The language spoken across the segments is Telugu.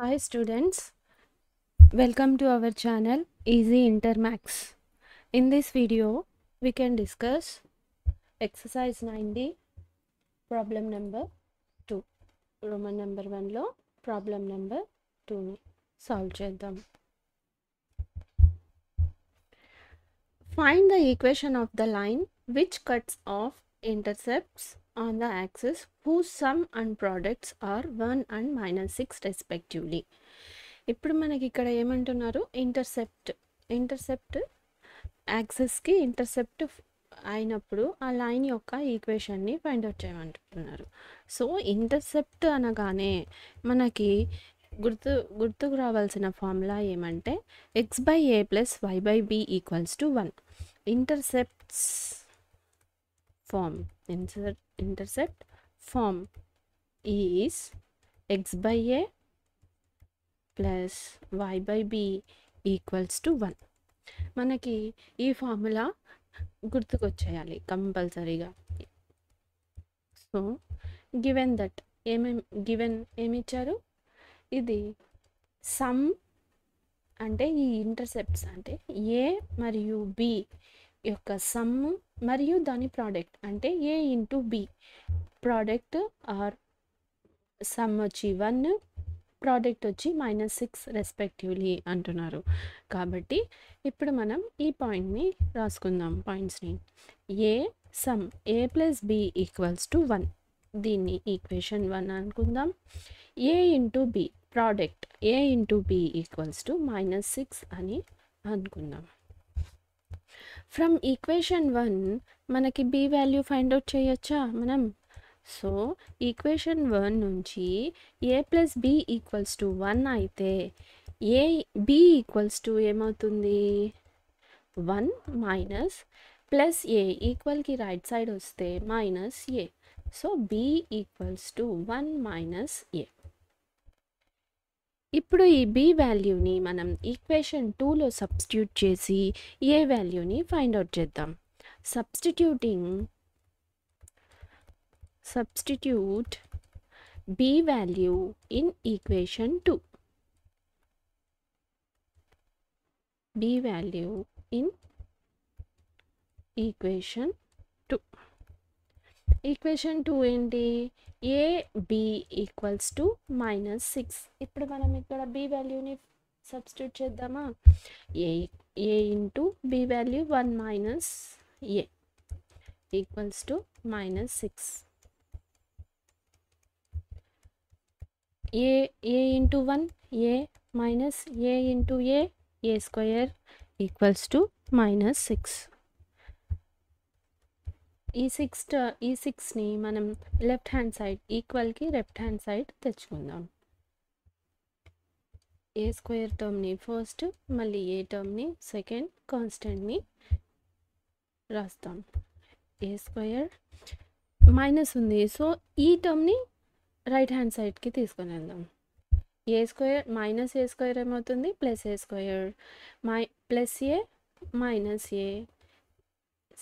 Hi students, welcome to our channel Easy Intermax. In this video, we can discuss exercise 90, problem number 2. Roman number 1 లో problem number 2 ని solve చేద్దాం. Find the equation of the line which cuts off intercepts on the axis whose sum and products are 1 and -6 respectively. ఇప్పుడు మనకి ఇక్కడ ఏమంటున్నారు, ఇంటర్సెప్ట్ యాక్సిస్కి ఇంటర్సెప్ట్ అయినప్పుడు ఆ లైన్ యొక్క ఈక్వేషన్ని ఫైండ్ అవుట్ చేయమంటున్నారు. సో ఇంటర్సెప్ట్ అనగానే మనకి గుర్తుకు రావాల్సిన ఫార్ములా ఏమంటే x/a + y/b = 1. Intercept form is x/a + y/b = 1. మనకి ఈ ఫార్ములా గుర్తుకొచ్చేయాలి కంపల్సరీగా. సో గివెన్ దట్ ఏమిచ్చారు, ఇది సమ్ అంటే ఈ ఇంటర్సెప్ట్స్ అంటే ఏ మరియు బి యొక్క సమ్ మరియు దాని ప్రోడక్ట్ అంటే a into b product or sum వచ్చి 1, ప్రోడక్ట్ వచ్చి -6 రెస్పెక్టివ్లీ అంటున్నారు. కాబట్టి ఇప్పుడు మనం ఈ పాయింట్ని రాసుకుందాం. పాయింట్స్ని ఏ సమ్ a + b = 1, దీన్ని ఈక్వేషన్ 1 అనుకుందాం. A into b product a into b = -6 అని అనుకుందాం. ఫ్రమ్ ఈక్వేషన్ 1 మనకి b వాల్యూ ఫైండ్ అవుట్ చేయొచ్చా మనం? సో ఈక్వేషన్ 1 నుంచి a + b = 1 అయితే b ఏమవుతుంది, 1 మైనస్ a ఈక్వల్కి రైట్ సైడ్ వస్తే -a. So b = 1 - a. ఇప్పుడు ఈ b వాల్యూని మనం ఈక్వేషన్ 2లో సబ్స్టిట్యూట్ చేసి a వాల్యూని ఫైండ్ అవుట్ చేద్దాం. Substitute b value in equation 2. b value in equation 2. Equation 2 ఏంటి, a b = -6. ఇప్పుడు మనం ఇక్కడ b వాల్యూని సబ్స్టిట్యూట్ చేద్దామా. a into b value 1 - a = -6. a into 1 a minus a into a square = -6. ఈ 6ని మనం లెఫ్ట్ హ్యాండ్ సైడ్ ఈక్వల్కి లెఫ్ట్ హ్యాండ్ సైడ్ తెచ్చుకుందాం. a స్క్వేర్ టర్మ్ని ఫస్ట్, మళ్ళీ a టర్మ్ని సెకండ్, కాన్స్టెంట్ని రాస్తాం. a స్క్వేర్ మైనస్ ఉంది, సో ఈ టర్మ్ని రైట్ హ్యాండ్ సైడ్కి తీసుకొని వెళ్దాం. a square minus a square ఏమవుతుంది, +a స్క్వేర్ +a - a.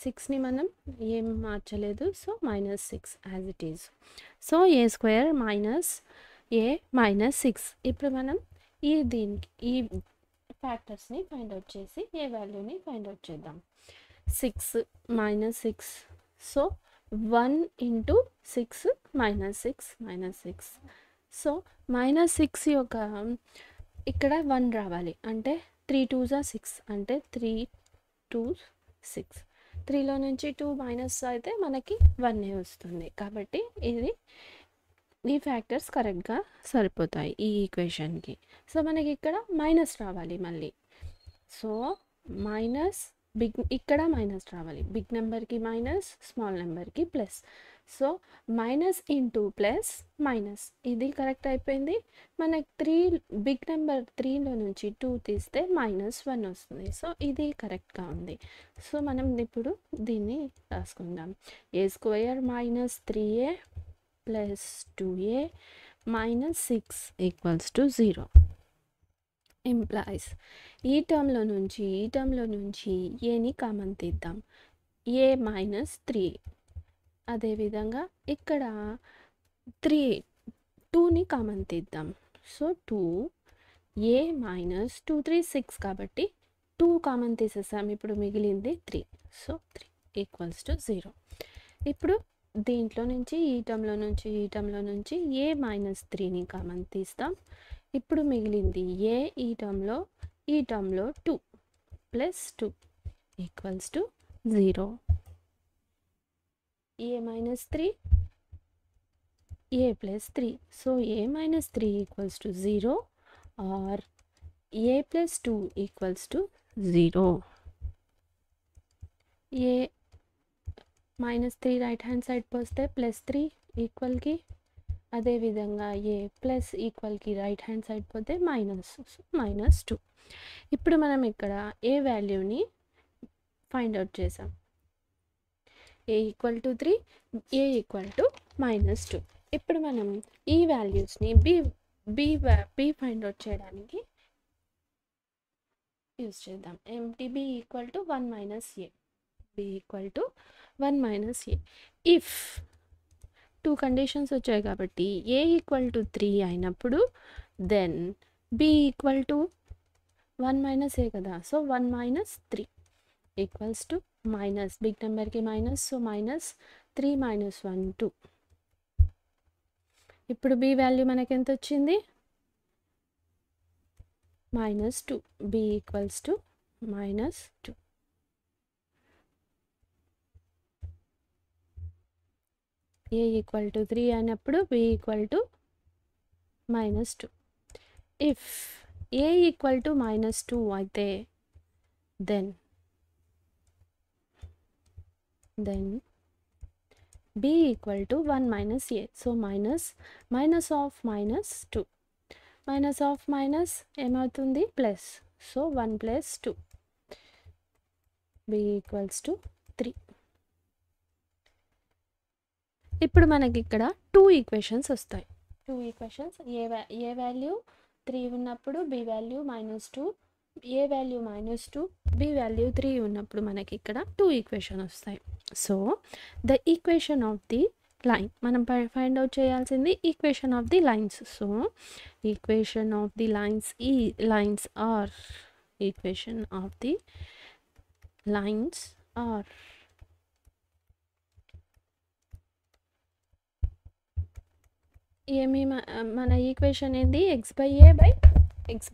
6ని మనం ఏం మార్చలేదు, so -6 as it is. So a square minus a -6. ఇప్పుడు మనం ఈ ఫ్యాక్టర్స్ని ఫైండ్ అవుట్ చేసి ఏ వాల్యూని ఫైండ్ అవుట్ చేద్దాం. 6 - 6, సో 1 × 6 -6. సో -6 యొక్క ఇక్కడ 1 రావాలి, అంటే 3 2s are 6, అంటే 3 2 6. 3లో నుంచి 2 మైనస్ అయితే మనకి 1 వస్తుంది. కాబట్టి ఈ ఫ్యాక్టర్స్ కరెక్ట్గా సరిపోతాయి ఈ ఈక్వేషన్కి. సో మనకి ఇక్కడ మైనస్ రావాలి మళ్ళీ. సో మైనస్ ఇక్కడ మైనస్ రావాలి, బిగ్ నెంబర్కి మైనస్, స్మాల్ నెంబర్కి plus. So minus into plus minus, ఇది కరెక్ట్ అయిపోయింది. మనకి బిగ్ నెంబర్ 3లో నుంచి 2 తీస్తే -1 వస్తుంది. సో ఇది కరెక్ట్గా ఉంది. సో మనం ఇప్పుడు దీన్ని రాసుకుందాం. a square -3a + 2a - 6 = 0. Implies ఈ టర్మ్లో నుంచి ఏని కామన్ తీద్దాం, a - 3. అదేవిధంగా ఇక్కడ 2ని కామన్ తీద్దాం. సో 2 ఏ మైనస్ 2 3 6 కాబట్టి 2 కామన్ తీసేసాం. ఇప్పుడు మిగిలింది 3. So 3 equals to 0. ఇప్పుడు దీంట్లో నుంచి ఈ టర్మ్లో నుంచి ఏ మైనస్ 3ని కామన్ తీస్తాం. ఇప్పుడు మిగిలింది ఏ ఈ టర్మ్లో 2 plus 2 equals to 0. A minus 3 a plus 3. So a minus 3 equals to 0 or a plus 2 equals to 0. a minus 3 right hand side poste plus 3 equal ki అదే విధంగా a ప్లస్ ఈక్వల్కి రైట్ హ్యాండ్ సైడ్ పోతే మైనస్ 2. ఇప్పుడు మనం ఇక్కడ ఏ వాల్యూని ఫైండ్ అవుట్ చేసాం. a equal to 3, a equal to -2. ఇప్పుడు మనం ఈ వాల్యూస్ని బి ఫైండ్ అవుట్ చేయడానికి యూజ్ చేద్దాం. ఎంటీబీ equal to 1 minus a, b equal to 1 minus a. If 2 conditions వచ్చాయి కాబట్టి ఏ ఈక్వల్ టు 3 అయినప్పుడు then b equal to 1 minus a కదా, so 1 minus 3 equals to minus, big నెంబర్కి మైనస్, సో మైనస్ 3 మైనస్ 1 2. ఇప్పుడు బి వాల్యూ మనకి ఎంత వచ్చింది, -2. B equals to -2. A equal to 3 అయినప్పుడు B equal to -2. If A equal to -2 అయితే then b equal to 1 minus a. So minus of -2. Minus of minus ఏమవుతుంది plus. So 1 plus 2. b equals to 3. ఇప్పుడు మనకి ఇక్కడ 2 ఈక్వేషన్స్ వస్తాయి. 2 ఈక్వేషన్స్, ఏ వాల్యూ 3 ఉన్నప్పుడు b value -2, a value -2, b value 3 ఉన్నప్పుడు మనకి ఇక్కడ 2 ఈక్వేషన్ వస్తాయి. So the equation of the line మనం ఫైండ్ అవుట్ చేయాల్సింది equation of the lines. So equation of the lines, ఈ lines or equation of the lines or ఏమి మన ఈక్వేషన్ ఏంది, x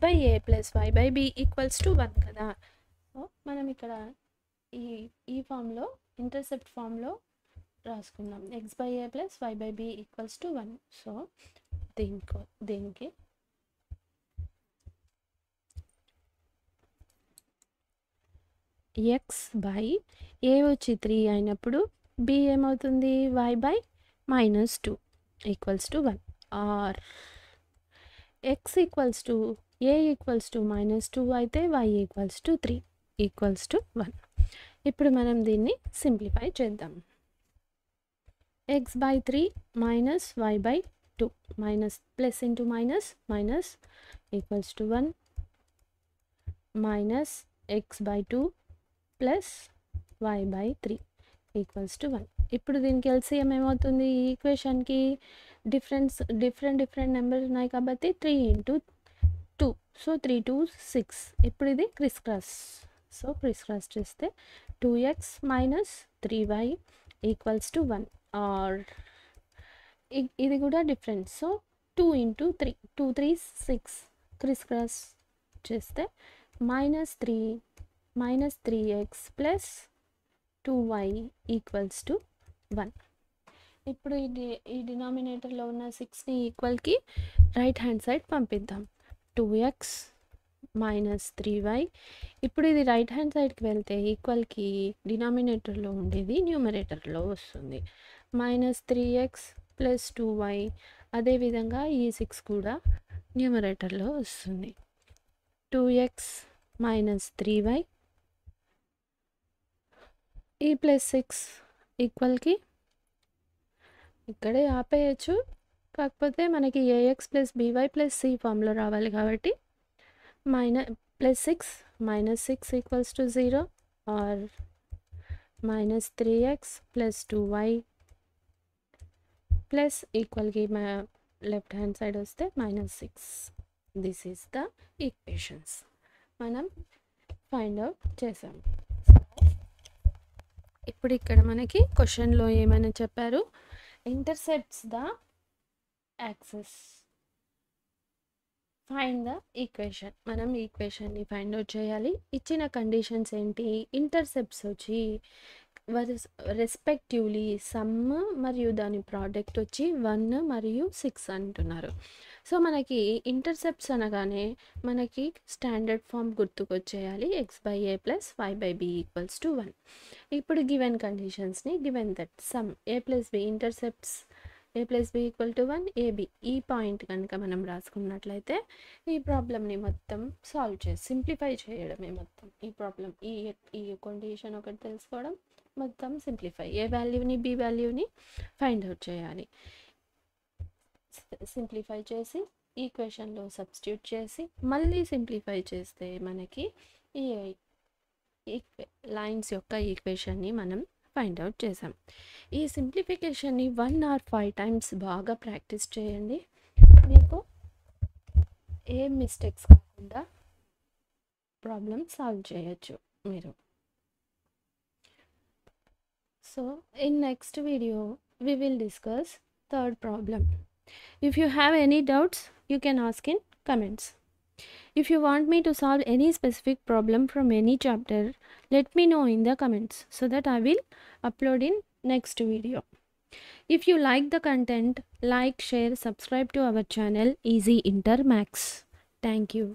by a plus y by b equals to 1 కదా. సో మనం ఇక్కడ ఈ ఫామ్లో ఇంటర్సెప్ట్ ఫామ్లో రాసుకుందాం. x by a plus y by b equals to 1. So దీనికి x బై ఏ వచ్చి 3 అయినప్పుడు b ఏమవుతుంది, y by -2 equals to 1 or x equals to A equals to -2 అయితే y equals to 3 equals to 1. ఇప్పుడు మనం దీన్ని సింప్లిఫై చేద్దాం. x by 3 minus y by 2 minus plus into minus equals to 1 minus x by 2 plus y by 3 equals to 1. ఇప్పుడు దీనికి ఎల్సిఎం ఏమవుతుంది, ఈ ఈక్వేషన్కి డిఫరెంట్ నెంబర్స్ ఉన్నాయి కాబట్టి 3 ఇంటూ 2, సో 3 2 6. ఇప్పుడు ఇది క్రిస్ క్రాస్ చేస్తే 2x minus 3y equals to 1 are ఇది కూడా different. So 2 into 3 2 3 6 criss cross చేస్తే -3x plus 2y equals to 1. ఇప్పుడు ఈ డినామినేటర్లో ఉన్న 6ని ఈక్వల్కి రైట్ హ్యాండ్ సైడ్ పంపిద్దాం. 2x minus 3y. ఇప్పుడు ఇది రైట్ హ్యాండ్ సైడ్కి వెళ్తే ఈక్వల్కి డినామినేటర్లో ఉండేది న్యూమరేటర్లో వస్తుంది. -3x ప్లస్ 2y, అదేవిధంగా ఈ 6 కూడా న్యూమరేటర్లో వస్తుంది. 2x మైనస్ 3y ఈ ప్లస్ 6 ఈక్వల్కి ఇక్కడే ఆపేయచ్చు, కాకపోతే మనకి ax plus by plus c ఫామ్లో రావాలి కాబట్టి +6 -6 equals to 0 or -3x plus 2y plus ఈక్వల్కి లెఫ్ట్ హ్యాండ్ సైడ్ వస్తే -6. దిస్ ఈస్ ద ఈక్వేషన్స్ మనం ఫైండ్ అవుట్ చేసాం. ఇప్పుడు ఇక్కడ మనకి క్వశ్చన్లో ఏమైనా చెప్పారు, intercepts the axis, find the equation. మనం ఈక్వేషన్ని ఫైండ్ అవుట్ చేయాలి. ఇచ్చిన కండిషన్స్ ఏంటి, ఇంటర్సెప్ట్స్ వచ్చి రెస్పెక్టివ్లీ సమ్ మరియు దాని ప్రోడక్ట్ వచ్చి 1 మరియు 6 అంటున్నారు. సో మనకి ఇంటర్సెప్ట్స్ అనగానే మనకి స్టాండర్డ్ ఫామ్ గుర్తుకొచ్చేయాలి, x/a + 5/b = 1. ఇప్పుడు గివెన్ కండిషన్స్ని, given that sum a + b intercepts a + b = 1 ab, ఈ పాయింట్ కనుక మనం రాసుకున్నట్లయితే ఈ ప్రాబ్లమ్ని మొత్తం సాల్వ్ చేసి సింప్లిఫై చేయడమే మొత్తం ఈ ప్రాబ్లం. ఈ కండిషన్ ఒకటి తెలుసుకోవడం, మొత్తం సింప్లిఫై, ఏ వాల్యూని బి వాల్యూని ఫైండ్ అవుట్ చేయాలి. సింప్లిఫై చేసి ఈక్వేషన్లో సబ్స్టిట్యూట్ చేసి మళ్ళీ సింప్లిఫై చేస్తే మనకి ఈ లైన్స్ యొక్క ఈక్వేషన్ని మనం ఫైండ్ అవుట్ చేసాం. ఈ సింప్లిఫికేషన్ని 1 or 5 times బాగా ప్రాక్టీస్ చేయండి, మీకు ఏ మిస్టేక్స్ కాకుండా ప్రాబ్లం సాల్వ్ చేయొచ్చు మీరు. So in next video we will discuss third problem. If you have any doubts, you can ask in comments. If you want me to solve any specific problem from any chapter, let me know in the comments so that I will upload in next video. If you like the content, like, share, subscribe to our channel Easy Inter Max. Thank you.